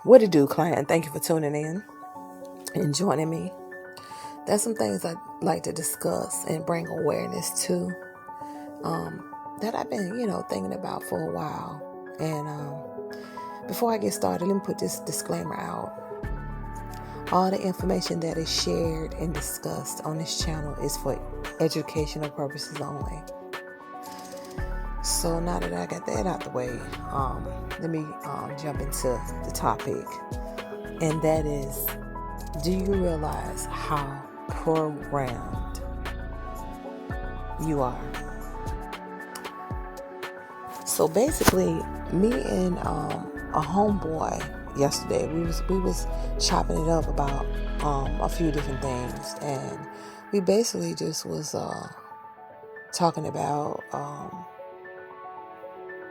What it do, client? Thank you for tuning in and joining me. There's some things I'd like to discuss and bring awareness to that I've been, thinking about for a while. And before I get started, let me put this disclaimer out. All the information that is shared and discussed on this channel is for educational purposes only. So now that I got that out the way, let me jump into the topic. And that is, do you realize how programmed you are? So basically, me and a homeboy yesterday, we was chopping it up about a few different things, and we basically just was talking about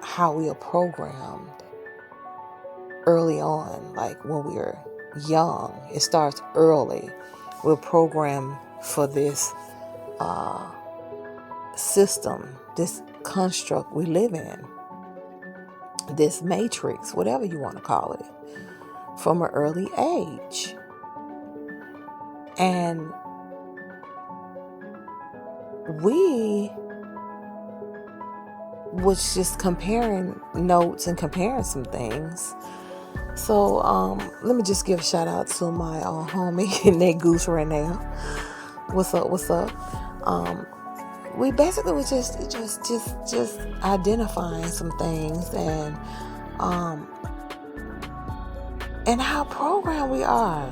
how we are programmed early on, like when we are young. It starts early. We're programmed for this system, this construct we live in, this matrix, whatever you want to call it, from an early age. And we was just comparing notes and comparing some things. So let me just give a shout out to my homie Nate Goose right now. What's up? We basically was just identifying some things and how programmed we are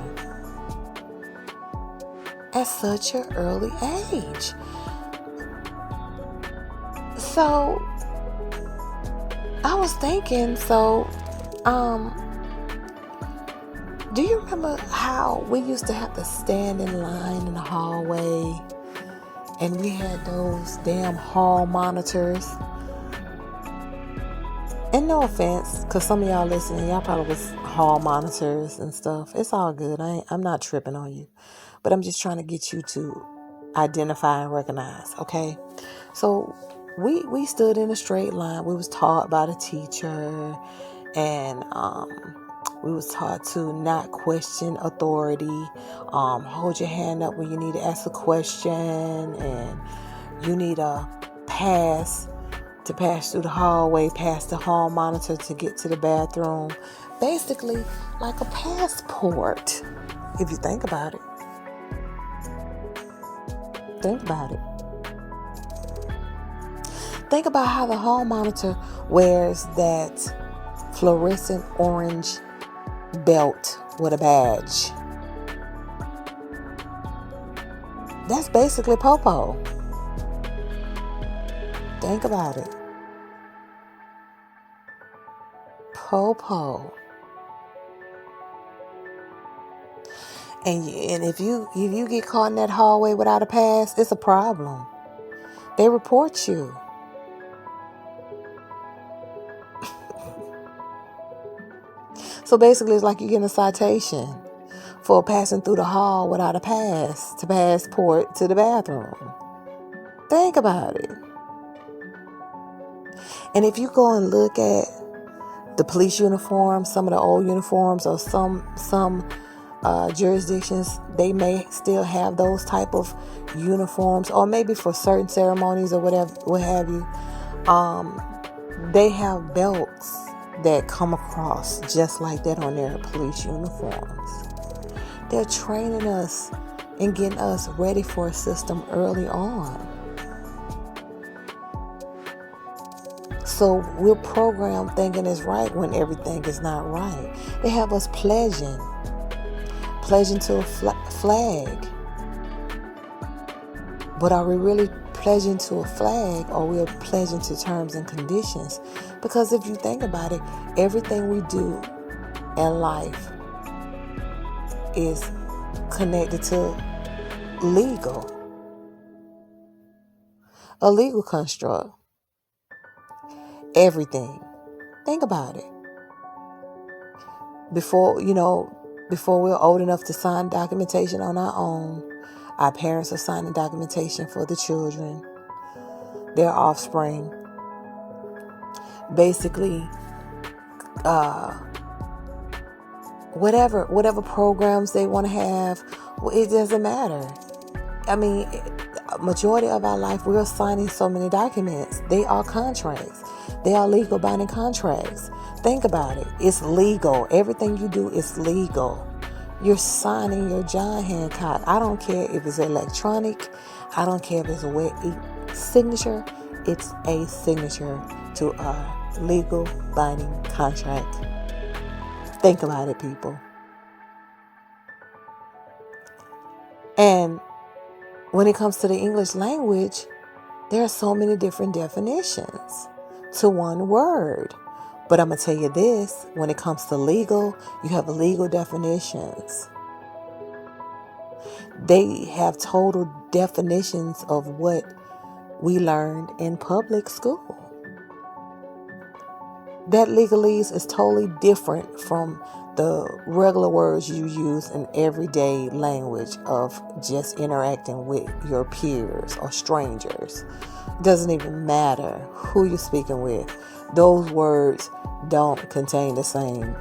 at such an early age. So I was thinking, do you remember how we used to have to stand in line in the hallway, and we had those damn hall monitors? And no offense, because some of y'all listening, y'all probably was hall monitors and stuff. It's all good. I'm not tripping on you. But I'm just trying to get you to identify and recognize, okay? So we stood in a straight line. We was taught by the teacher, and we was taught to not question authority. Hold your hand up when you need to ask a question, and you need a pass to pass through the hallway, past the hall monitor to get to the bathroom. Basically, like a passport, if you think about it. Think about it. Think about how the hall monitor wears that fluorescent orange belt with a badge. That's basically Popo. Think about it. Popo. And if you get caught in that hallway without a pass, it's a problem. They report you. So basically, it's like you're getting a citation for passing through the hall without a pass to passport to the bathroom. Think about it. And if you go and look at the police uniforms, some of the old uniforms, or some jurisdictions, they may still have those type of uniforms, or maybe for certain ceremonies or whatever, what have you. They have belts that come across just like that on their police uniforms. They're training us and getting us ready for a system early on. So we're programmed thinking it's right when everything is not right. They have us pledging to a flag. But are we really pledging to a flag, or we're pledging to terms and conditions? Because if you think about it, everything we do in life is connected to a legal construct. Everything. Think about it. Before we're old enough to sign documentation on our own, our parents are signing documentation for the children, their offspring. Basically, whatever programs they want to have, it doesn't matter. I mean, majority of our life, we're signing so many documents. They are contracts. They are legal binding contracts. Think about it. It's legal. Everything you do is legal. You're signing your John Hancock. I don't care if it's electronic. I don't care if it's a wet ink signature. It's a signature to a legal binding contract. Think about it, people. And when it comes to the English language, there are so many different definitions to one word. But I'm going to tell you this, when it comes to legal, you have legal definitions. They have total definitions of what we learned in public school. That legalese is totally different from the regular words you use in everyday language of just interacting with your peers or strangers. It doesn't even matter who you're speaking with. Those words don't contain the same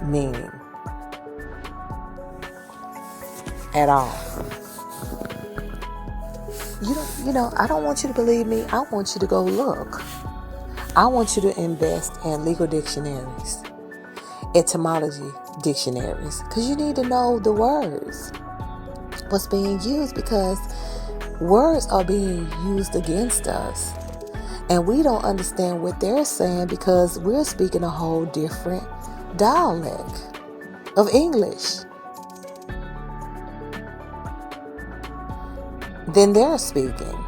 meaning at all. I don't want you to believe me. I want you to go look. I want you to invest in legal dictionaries, etymology dictionaries, because you need to know the words, what's being used, because words are being used against us. And we don't understand what they're saying because we're speaking a whole different dialect of English than they're speaking.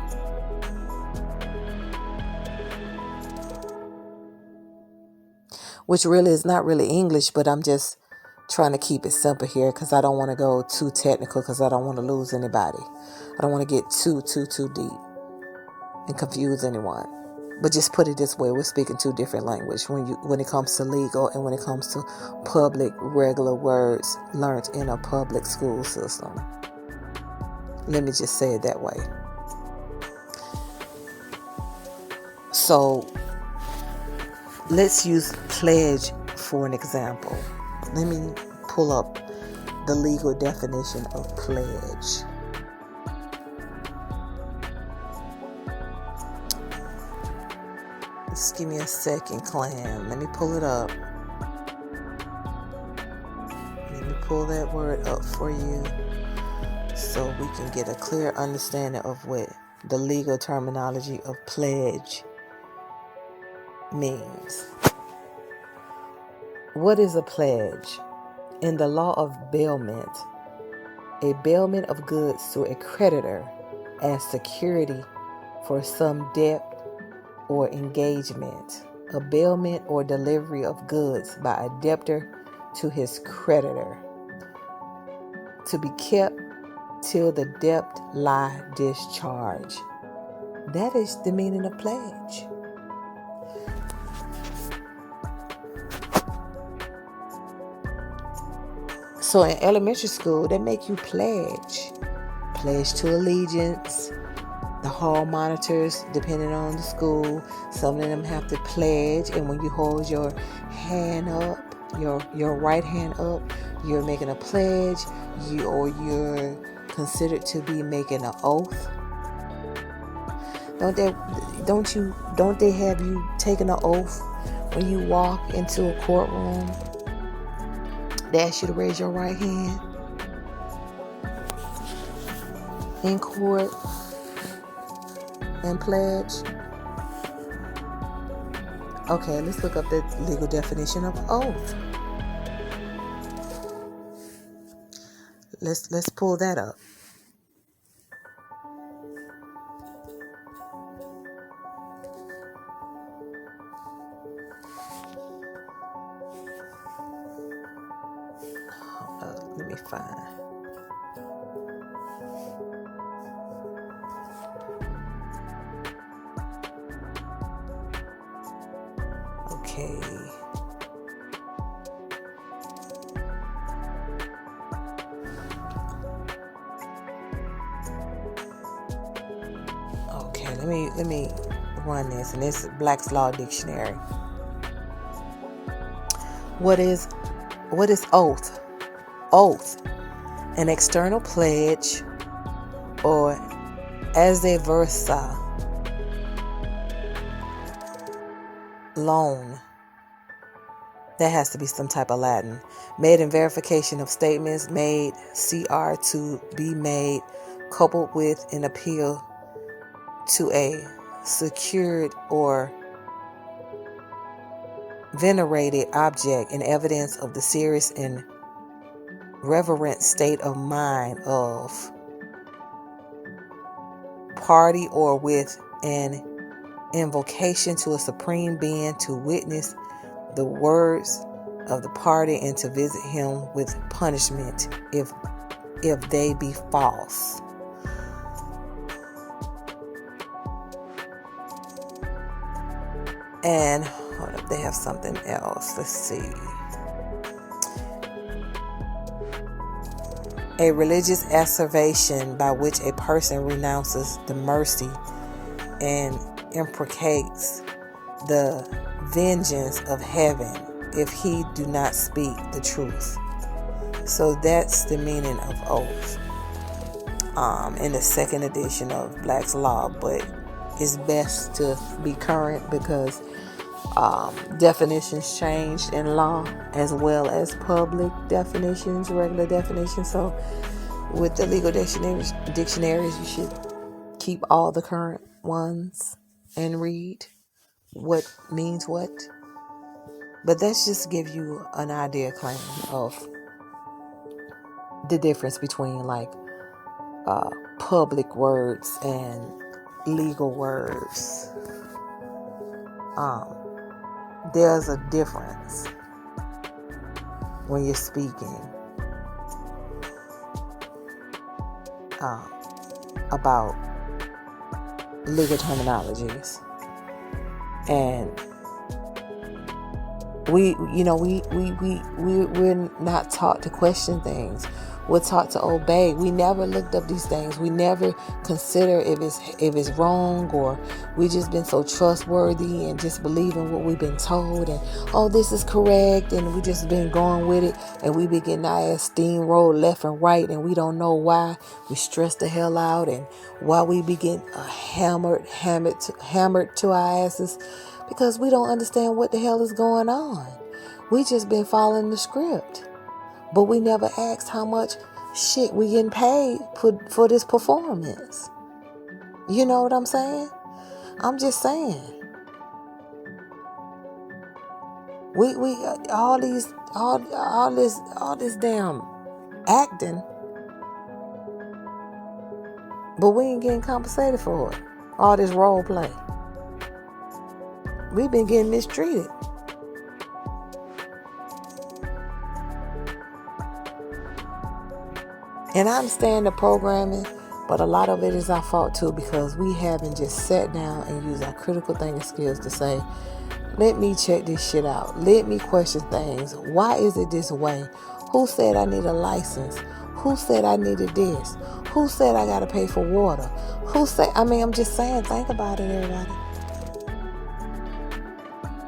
Which really is not really English, but I'm just trying to keep it simple here because I don't want to go too technical because I don't want to lose anybody. I don't want to get too deep and confuse anyone. But just put it this way, we're speaking two different languages when it comes to legal and when it comes to public, regular words learned in a public school system. Let me just say it that way. So let's use pledge for an example. Let me pull up the legal definition of pledge. Just give me a second, clan. Let me pull it up. Let me pull that word up for you so we can get a clear understanding of what the legal terminology of pledge means. What is a pledge? In the law of bailment, a bailment of goods to a creditor as security for some debt or engagement, a bailment or delivery of goods by a debtor to his creditor, to be kept till the debt lie discharged. That is the meaning of pledge. So in elementary school, they make you pledge to allegiance. The hall monitors, depending on the school, some of them have to pledge. And when you hold your hand up, your right hand up, you're making a pledge. You're considered to be making an oath. Don't they have you taking an oath when you walk into a courtroom? They ask you to raise your right hand in court and pledge. Okay, let's look up the legal definition of oath. Let's pull that up. Let me find. Okay. Okay, let me run this, and this is Black's Law Dictionary. What is oath? Oath, an external pledge, or as a versa, loan. That has to be some type of Latin. Made in verification of statements made, CR, to be made, coupled with an appeal to a secured or venerated object in evidence of the serious and reverent state of mind of party, or with an invocation to a supreme being to witness the words of the party and to visit him with punishment if they be false. And hold up, they have something else. Let's see. A religious asseveration by which a person renounces the mercy and imprecates the vengeance of heaven if he do not speak the truth. So that's the meaning of oath in the second edition of Black's Law, but it's best to be current because definitions changed in law as well as public definitions, regular definitions. So with the legal dictionaries, you should keep all the current ones and read what means what. But that's just to give you an idea, claim, of the difference between like public words and legal words. There's a difference when you're speaking about legal terminologies, and we're not taught to question things. We're taught to obey. We never looked up these things. We never consider if it's wrong, or we just been so trustworthy and just believing what we've been told, and this is correct, and we just been going with it, and we be getting our ass steamrolled left and right, and we don't know why. We stress the hell out, and why we be getting hammered to our asses, because we don't understand what the hell is going on. We just been following the script. But we never asked how much shit we getting paid for this performance. You know what I'm saying? I'm just saying. We all this damn acting, but we ain't getting compensated for it. All this role play. We've been getting mistreated. And I understand the programming, but a lot of it is our fault too, because we haven't just sat down and used our critical thinking skills to say, let me check this shit out. Let me question things. Why is it this way? Who said I need a license? Who said I needed this? Who said I got to pay for water? I'm just saying, think about it, everybody.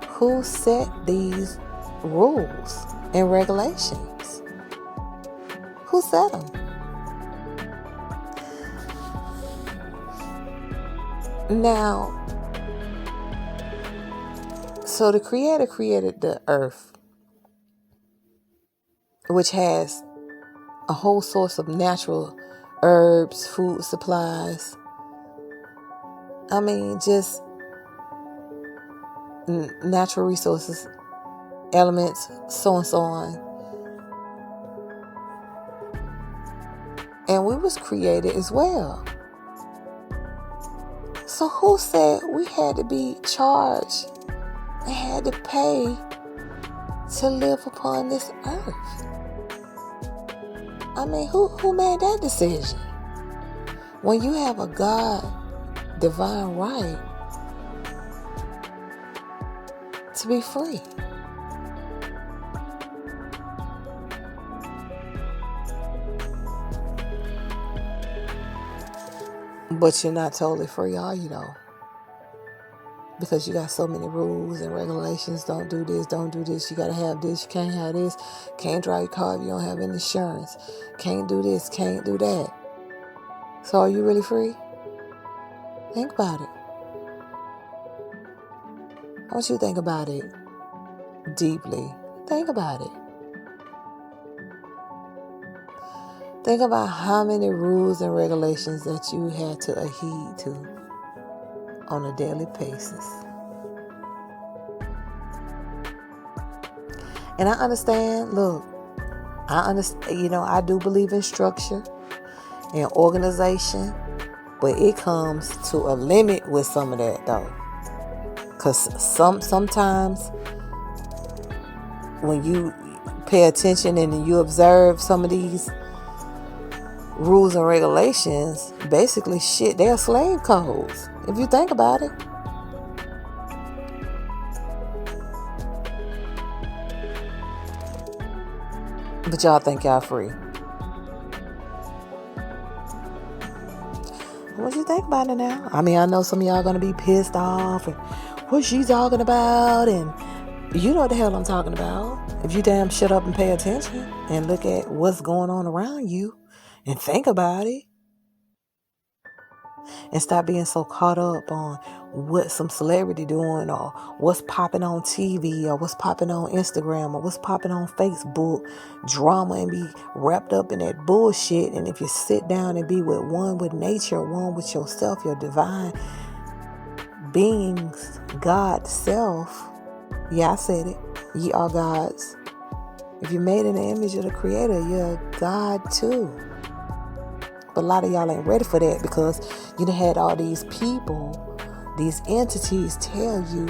Who set these rules and regulations? Who set them? Now, so the Creator created the earth, which has a whole source of natural herbs, food supplies. Just natural resources, elements, so and so on. And we was created as well. So who said we had to be charged and had to pay to live upon this earth? Who made that decision? When you have a God divine right to be free. But you're not totally free, are you though? because you got so many rules and regulations. Don't do this, don't do this. You got to have this, you can't have this. Can't drive your car if you don't have any insurance. Can't do this, can't do that. So are you really free? Think about it. I want you to think about it deeply. Think about it. Think about how many rules and regulations that you had to adhere to on a daily basis. And I understand, look, I do believe in structure and organization, but it comes to a limit with some of that though. Because sometimes when you pay attention and you observe some of these rules and regulations, basically they're slave codes, if you think about it. But y'all think y'all free. What you think about it now? I mean, I know some of y'all gonna be pissed off and what she's talking about, and you know what the hell I'm talking about. If you damn shut up and pay attention and look at what's going on around you and think about it, and stop being so caught up on what some celebrity doing or what's popping on TV or what's popping on Instagram or what's popping on Facebook drama, and be wrapped up in that bullshit. And if you sit down and be with nature, one with yourself, your divine beings, God self. Yeah, I said it. Ye are gods. If you're made in the image of the Creator, you're a God too. But a lot of y'all ain't ready for that, because you done had all these people, these entities tell you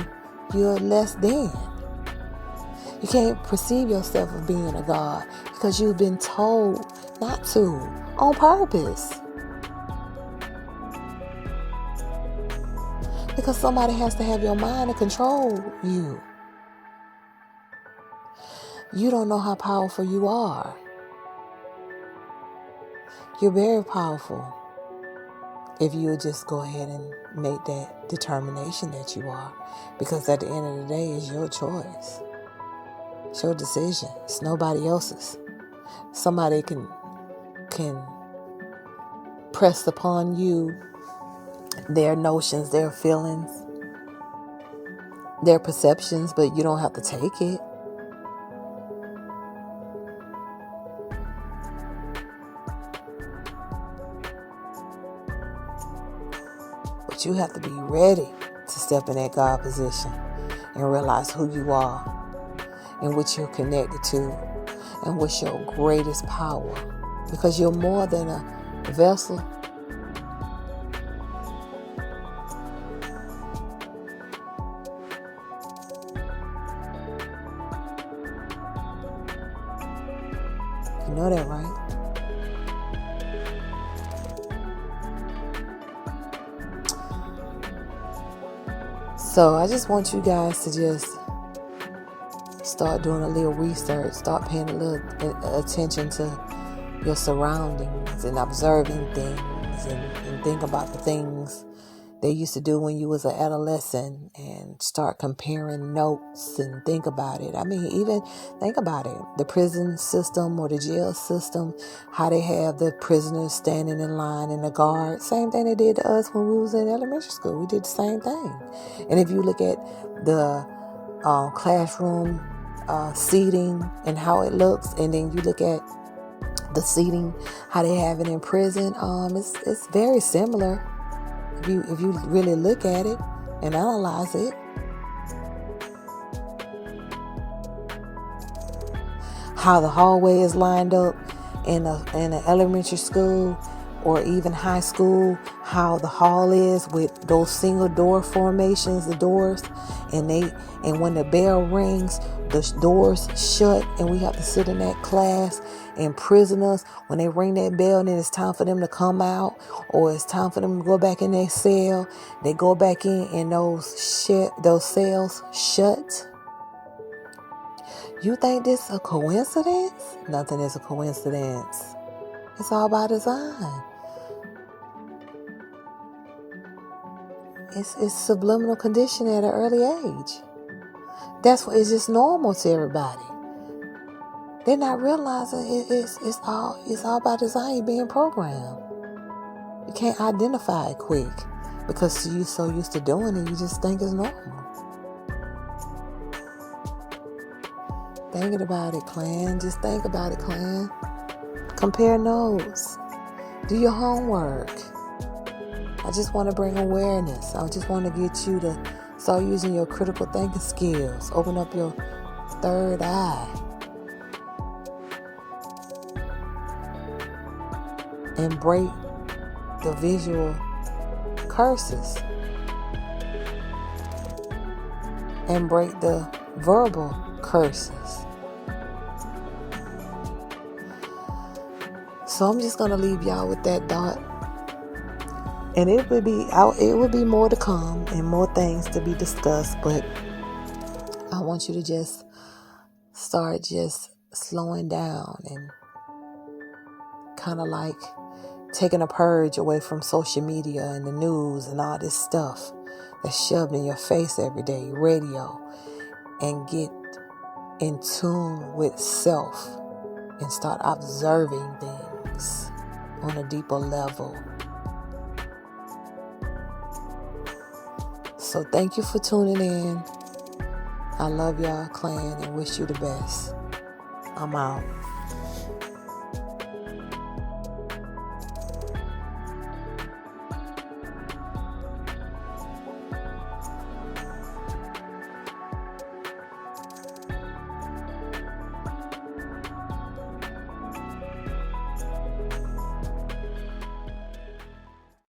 you're less than. You can't perceive yourself as being a God because you've been told not to, on purpose. Because somebody has to have your mind to control you. You don't know how powerful you are. You're very powerful if you would just go ahead and make that determination that you are. Because at the end of the day, it's your choice. It's your decision. It's nobody else's. Somebody can press upon you their notions, their feelings, their perceptions, but you don't have to take it. But you have to be ready to step in that God position and realize who you are and what you're connected to and what's your greatest power. Because you're more than a vessel. You know that, right? So I just want you guys to just start doing a little research, start paying a little attention to your surroundings and observing things and think about the things they used to do when you was an adolescent, and start comparing notes and think about it. I mean, even think about it. The prison system or the jail system, how they have the prisoners standing in line and the guard. Same thing they did to us when we was in elementary school. We did the same thing. And if you look at the classroom seating and how it looks, and then you look at the seating, how they have it in prison, it's very similar. If you really look at it and analyze it. How the hallway is lined up in an elementary school or even high school, how the hall is with those single door formations, the doors, and when the bell rings, the doors shut and we have to sit in that class. And prisoners, when they ring that bell and it's time for them to come out, or it's time for them to go back in their cell, they go back in and those cells shut. You think this is a coincidence? Nothing is a coincidence. It's all by design. It's subliminal conditioning at an early age. That's what it's just normal to everybody. They're not realizing it's all by design. You're being programmed. You can't identify it quick because you're so used to doing it. You just think it's normal. Thinking about it, clan. Just think about it, clan. Compare notes. Do your homework. I just want to bring awareness. I just want to get you to start using your critical thinking skills. Open up your third eye. And break the visual curses. And break the verbal curses. So I'm just going to leave y'all with that thought. And it would be more to come and more things to be discussed, but I want you to just start just slowing down and kind of like taking a purge away from social media and the news and all this stuff that's shoved in your face every day, radio, and get in tune with self and start observing things on a deeper level. So thank you for tuning in. I love y'all, clan, and wish you the best. I'm out.